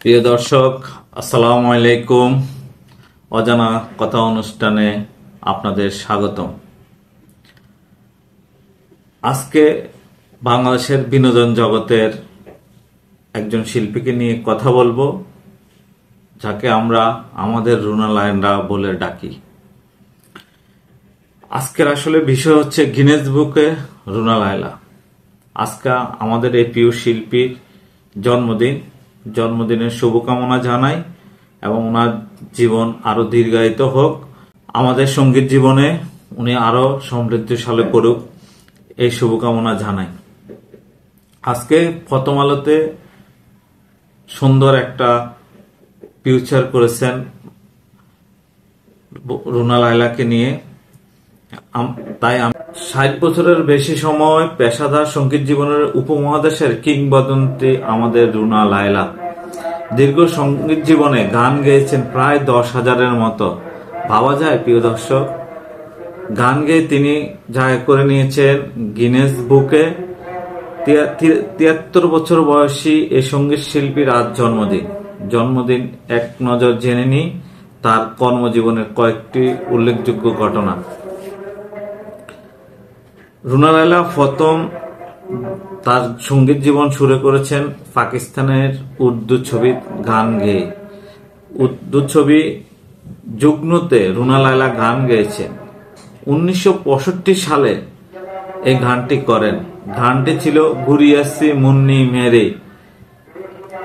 প্রিয় দর্শক, আসসালামু আলাইকুম। অজানা কথা অনুষ্ঠানে আপনাদের স্বাগতম। আজকে বাংলাদেশের বিনোদন জগতের একজন শিল্পীকে নিয়ে কথা বলবো, যাকে আমরা আমাদের রুনা লায়লা বলে ডাকি। আজকের আসলে বিষয় হচ্ছে গিনেস বুকে রুনা লায়লা। আজকে আমাদের এই প্রিয় শিল্পীর জন্মদিনের শুভকামনা জানাই এবং ওনার জীবন আরো দীর্ঘায়িত হোক। আমাদের সঙ্গীত জীবনে উনি আরো সমৃদ্ধশালী করুক, এই শুভকামনা জানাই। আজকে প্রথম আলোতে সুন্দর একটা ফিউচার করেছেন রুনা লায়লাকে নিয়ে। তাই 60 বছরের বেশি সময় পেশাদার সঙ্গীত জীবনের উপমহাদেশের কিংবদন্তি আমাদের রুনা লায়লা। দীর্ঘ সঙ্গীত জীবনে গান গেয়েছেন প্রায় 10,000-এর মতো। ভাবা যায় প্রিয় দর্শক, গান গেয়ে তিনি জায়গা করে নিয়েছেন গিনেস বুকে। 73 বছর বয়সী এই সঙ্গীত শিল্পীর আজ জন্মদিন এক নজর জেনে নিই তার কর্মজীবনের কয়েকটি উল্লেখযোগ্য ঘটনা। রুনা লায়লা প্রথম তার সঙ্গীত জীবন শুরু করেছেন পাকিস্তানের উর্দু ছবি গান গেয়ে। উর্দু ছবি যুগ্নতে রুনা লায়লা গান গেয়েছেন। 1965 সালে এই গানটি করেন। গানটি ছিল গুরিয়াসি মুন্নি মেরে।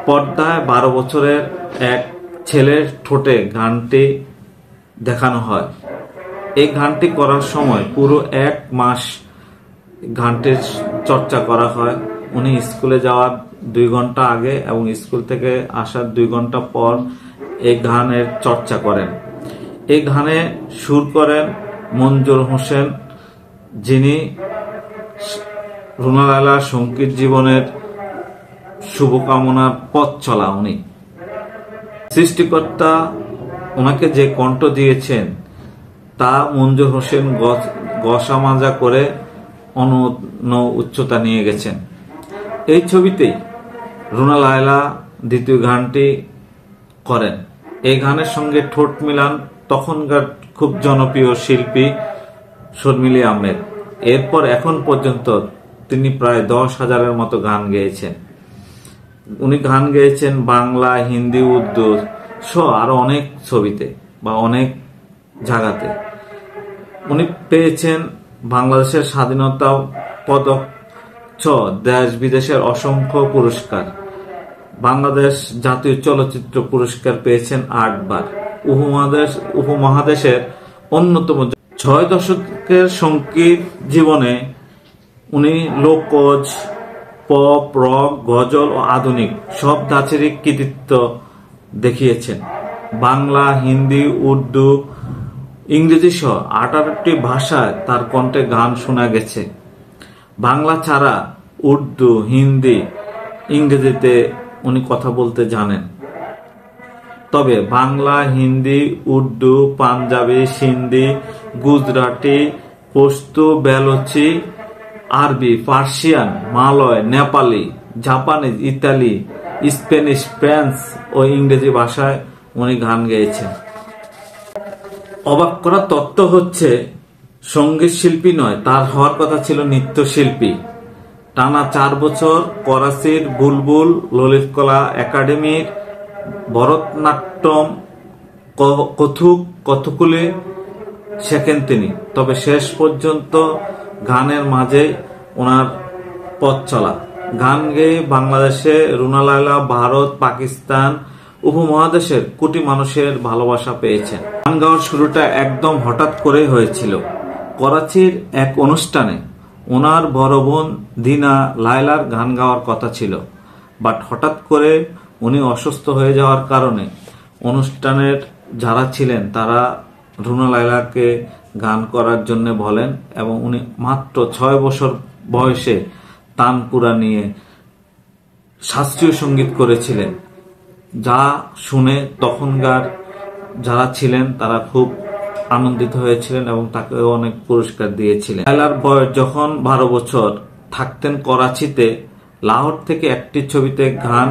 পর্দায় 12 বছরের এক ছেলের ঠোঁটে গানটি দেখানো হয়। এই গানটি করার সময় পুরো 1 মাস গানটির চর্চা করা হয়। উনি স্কুলে যাওয়ার 2 ঘন্টা আগে এবং স্কুল থেকে আসার 2 ঘন্টা পর এই গানের চর্চা করেন। এই গানে সুর করেন মঞ্জুর হোসেন, যিনি রুনা লায়লার সঙ্গীত জীবনের শুভকামনার পথ চলা। উনি সৃষ্টিকর্তা ওনাকে যে কণ্ঠ দিয়েছেন তা মঞ্জুর হোসেন গসা মাজা করে অনন্য উচ্চতা নিয়ে গেছেন। এই ছবিতেই রুনা লায়লা দ্বিতীয় গানটি করেন। এই গানের সঙ্গে ঠোঁট মিলান তখনকার খুব জনপ্রিয় শিল্পী শর্মিলী আহমেদ। এরপর এখন পর্যন্ত তিনি প্রায় 10,000-এর মতো গান গেয়েছেন। উনি গান গেয়েছেন বাংলা, হিন্দি, উর্দু সহ আরো অনেক ছবিতে বা অনেক জায়গাতে। উনি পেয়েছেন বাংলাদেশের স্বাধীনতা পদক সহ দেশ বিদেশের অসংখ্য পুরস্কার। বাংলাদেশ জাতীয় চলচ্চিত্র পুরস্কার পেয়েছেন 8 বার। উপমহাদেশের অন্যতম 6 দশকের সঙ্গীত জীবনে উনি লোকজ, পপ, রক, গজল ও আধুনিক সব ধাঁচেরই কৃতিত্ব দেখিয়েছেন। বাংলা, হিন্দি, উর্দু, ইংরেজি সহ 18টি ভাষায় তার কণ্ঠে গান শোনা গেছে। বাংলা ছাড়া উর্দু, হিন্দি, ইংরেজিতে উনি কথা বলতে জানেন। তবে বাংলা, হিন্দি, উর্দু, পাঞ্জাবি, সিন্ধি, গুজরাটি, পশতু, বেলুচি, আরবি, পার্সিয়ান, মালয়, নেপালি, জাপানিজ, ইতালি, স্প্যানিশ, ফ্রেঞ্চ ও ইংরেজি ভাষায় উনি গান গেয়েছেন। অবাক করা তথ্য হচ্ছে সঙ্গীত শিল্পী নয়, তার হওয়ার কথা ছিল নৃত্যশিল্পী। টানা 4 বছর করাচির বুলবুল ললিতকলা একাডেমির ভরতনাট্যম, কথকলি শেখেন তিনি। তবে শেষ পর্যন্ত গানের মাঝে ওনার পথ চলা। গান গেয়ে বাংলাদেশে রুনা লায়লা ভারত, পাকিস্তান, উপমহাদেশের কোটি মানুষের ভালোবাসা পেয়েছেন। গান গাওয়ার শুরুটা একদম হঠাৎ করে হয়েছিল। করাচির এক অনুষ্ঠানে ওনার বড় বোন দিনা লায়লার গান গাওয়ার কথা ছিল, বাট হঠাৎ করে উনি অসুস্থ হয়ে যাওয়ার কারণে অনুষ্ঠানের যারা ছিলেন তারা রুনা লায়লাকে গান করার জন্য বলেন এবং উনি মাত্র 6 বছর বয়সে তানপুরা নিয়ে শাস্ত্রীয় সঙ্গীত করেছিলেন, যা শুনে তখনকার যারা ছিলেন তারা খুব আনন্দিত হয়েছিলেন এবং তাকে অনেক পুরস্কার দিয়েছিলেন। লায়লার বয়স যখন 12 বছর, থাকতেন করাচিতে। লাহোর থেকে একটি ছবিতে গান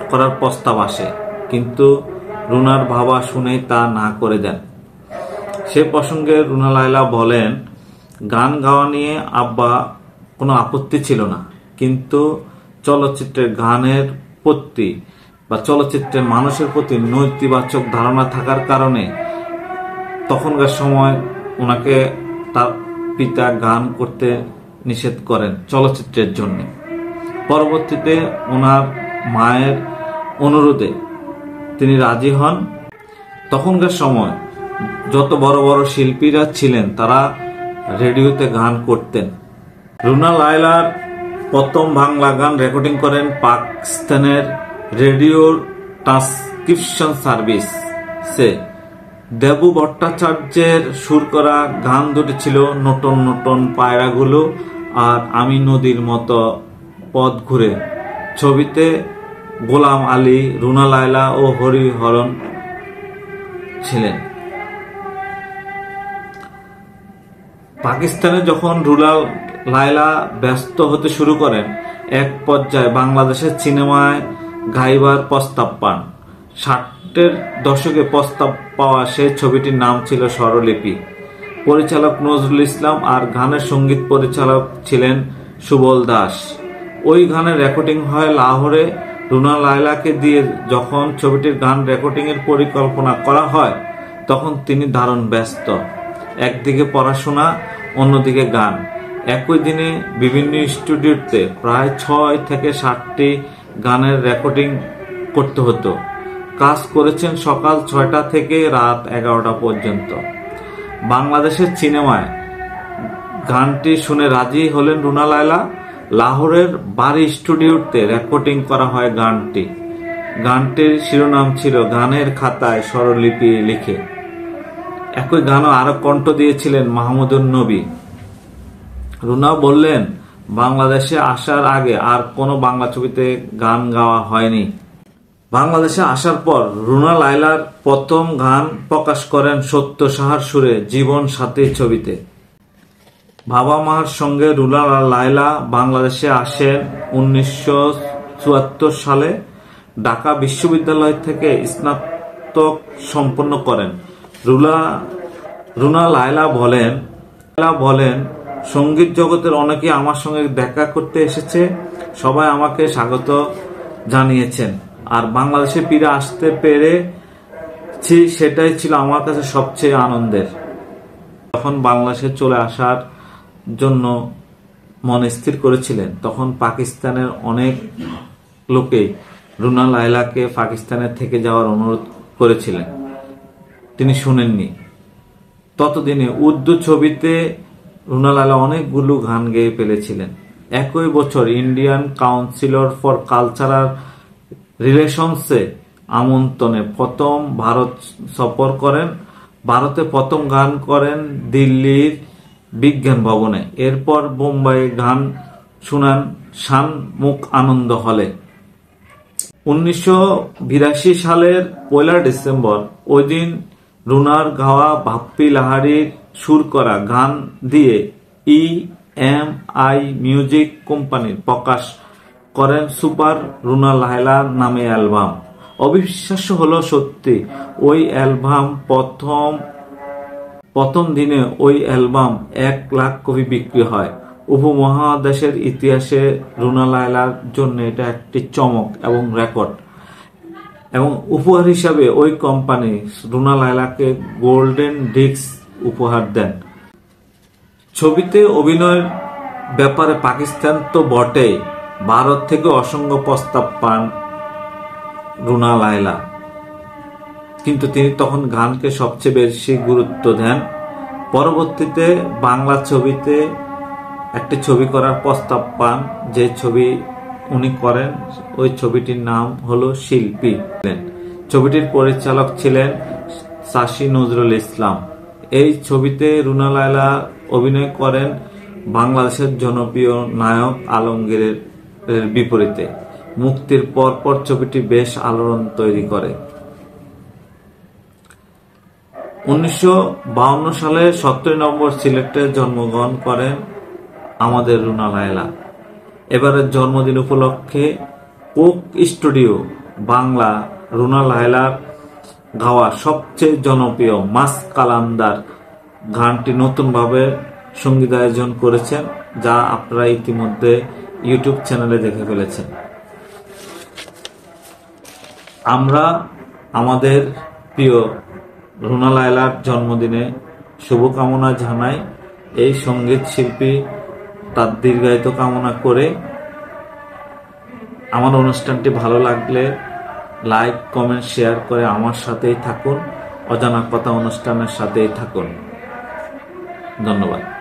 করার প্রস্তাব আসে। কিন্তু রুনার বাবা শুনে তা না করে দেন। সে প্রসঙ্গে রুনা লায়লা বলেন, গান গাওয়া নিয়ে আব্বা কোনো আপত্তি ছিল না, কিন্তু চলচ্চিত্রের গানের প্রতি বা চলচ্চিত্রের মানুষের প্রতি নৈতিবাচক ধারণা থাকার কারণে তখনকার সময় ওনাকে তার পিতা গান করতে নিষেধ করেন চলচ্চিত্রের জন্য। পরবর্তীতে ওনার মায়ের অনুরোধে তিনি রাজি হন। তখনকার সময় যত বড় বড় শিল্পীরা ছিলেন তারা রেডিওতে গান করতেন। রুনা লায়লার প্রথম বাংলা গান রেকর্ডিং করেন পাকিস্তানের রেডিও ট্রান্সক্রিপশন সার্ভিসে। দেবু ভট্টাচার্যের সুর করা গান দুটি ছিল নটন নটন পায়রাগুলো আর আমি নদীর মতো পথ ঘুরে। ছবিতে গোলাম আলী, রুনা লায়লা ও হরিহরন ছিলেন। পাকিস্তানে যখন রুনা লায়লা ব্যস্ত হতে শুরু করেন, এক পর্যায়ে বাংলাদেশের সিনেমায় গাইবার প্রস্তাব পান। 60-এর দশকে প্রস্তাব পাওয়া সেই ছবিটির নাম ছিল স্বরলিপি। পরিচালক নজরুল ইসলাম আর গানের সঙ্গীত পরিচালক ছিলেন সুবল দাস। ওই গানের রেকর্ডিং হয় লাহোরে। রুনা লায়লাকে দিয়ে যখন ছবিটির গান রেকর্ডিং এর পরিকল্পনা করা হয় তখন তিনি দারুণ ব্যস্ত। একদিকে পড়াশোনা, অন্যদিকে গান। একই দিনে বিভিন্ন স্টুডিওতে প্রায় 6 থেকে 7টি গানের রেকর্ডিং করতে হতো। কাজ করেছেন সকাল 6টা থেকে রাত 11টা পর্যন্ত। বাংলাদেশের সিনেমায় গানটি শুনে রাজি হলেন রুনা লায়লা। লাহোরের বাড়ি স্টুডিওতে রেকর্ডিং করা হয় গানটি। গানটির শিরোনাম ছিল গানের খাতায় স্বরলিপি লিখে। একই গানও আরো কণ্ঠ দিয়েছিলেন মাহমুদুন নবী। রুনা বললেন, বাংলাদেশে আসার আগে আর কোনো বাংলা ছবিতে গান গাওয়া হয়নি। বাংলাদেশে আসার পর রুনা লায়লার প্রথম গান প্রকাশ করেন সত্য সাহার সুরে জীবন সাথী ছবিতে। বাবা মার সঙ্গে রুনা লায়লা বাংলাদেশে আসেন 1974 সালে। ঢাকা বিশ্ববিদ্যালয় থেকে স্নাতক সম্পন্ন করেন। রুনা লায়লা বলেন, সঙ্গীত জগতের অনেকে আমার সঙ্গে দেখা করতে এসেছে, সবাই আমাকে স্বাগত জানিয়েছেন, আর বাংলাদেশে ফিরে আসতে পেরেছি, সেটাই ছিল আমার কাছে সবচেয়ে আনন্দের। যখন বাংলাদেশে চলে আসার জন্য মন স্থির করেছিলেন তখন পাকিস্তানের অনেক লোকেই রুনা লায়লাকে পাকিস্তানের থেকে যাওয়ার অনুরোধ করেছিলেন, তিনি শুনেননি। ততদিনে উর্দু ছবিতে রুনা লায়লা অনেকগুলো গান গেয়ে ফেলেছিলেন। একই বছর ইন্ডিয়ান কাউন্সিলর ফর কালচারাল রিলেশনসে আমন্ত্রণে প্রথম ভারত সফর করেন। ভারতে প্রথম গান করেন দিল্লির বিজ্ঞান ভবনে। এরপর বোম্বাই গান শুনান শানমুখ আনন্দ হলে। 1982 সালের 1 ডিসেম্বর ওই দিন রুনার গাওয়া বাপ্পি লাহিড়ীর সুর করা গান দিয়ে EMI মিউজিক কোম্পানি প্রকাশ করেন সুপার রুনা লায়লা নামে অ্যালবাম। অবিশ্বাস্য হলো সত্যি, ওই অ্যালবাম প্রথম দিনে ওই অ্যালবাম 1 লাখ কপি বিক্রি হয়। উপমহাদেশের ইতিহাসে রুনা লায়লার জন্য এটা একটি চমক এবং রেকর্ড। এবং উপহার হিসাবে ওই কোম্পানি রুনা লায়লাকে গোল্ডেন ডিস্ক উপহার দেন। ছবিতে অভিনয়ের ব্যাপারে পাকিস্তান তো বটেই, ভারত থেকে অসংখ্য প্রস্তাব পান রুনা লায়লা, কিন্তু তিনি তখন গানকে সবচেয়ে বেশি গুরুত্ব দেন। পরবর্তীতে বাংলা ছবিতে একটি ছবি করার প্রস্তাব পান, যে ছবি উনি করেন ওই ছবিটির নাম হলো শিল্পী। ছবিটির পরিচালক ছিলেন চাষী নজরুল ইসলাম। এই ছবিতে রুনা লায়লা অভিনয় করেন বাংলাদেশের জনপ্রিয় নায়ক আলমগীরের বিপরীতে। মুক্তির পরপর ছবিটি বেশ আলোড়ন তৈরি করে। 1952 সালে 17 নভেম্বর সিলেটে জন্মগ্রহণ করেন আমাদের রুনা লায়লা। এবারের জন্মদিন উপলক্ষে কোক স্টুডিও বাংলা রুনা লায়লার গাওয়া সবচেয়ে জনপ্রিয় মাস্ক কালান্দার গানটি নতুনভাবে সঙ্গীতায়োজন করেছেন, যা আপনারা ইতিমধ্যে ইউটিউব চ্যানেলে দেখে ফেলেছেন। আমরা আমাদের প্রিয় রুনা লায়লার জন্মদিনে শুভকামনা জানাই। এই সঙ্গীত শিল্পী তার দীর্ঘায়িত কামনা করে আমার অনুষ্ঠানটি ভালো লাগলে লাইক, কমেন্ট, শেয়ার করে আমার সাথেই থাকুন। অজানা কথা অনুষ্ঠানের সাথেই থাকুন। ধন্যবাদ।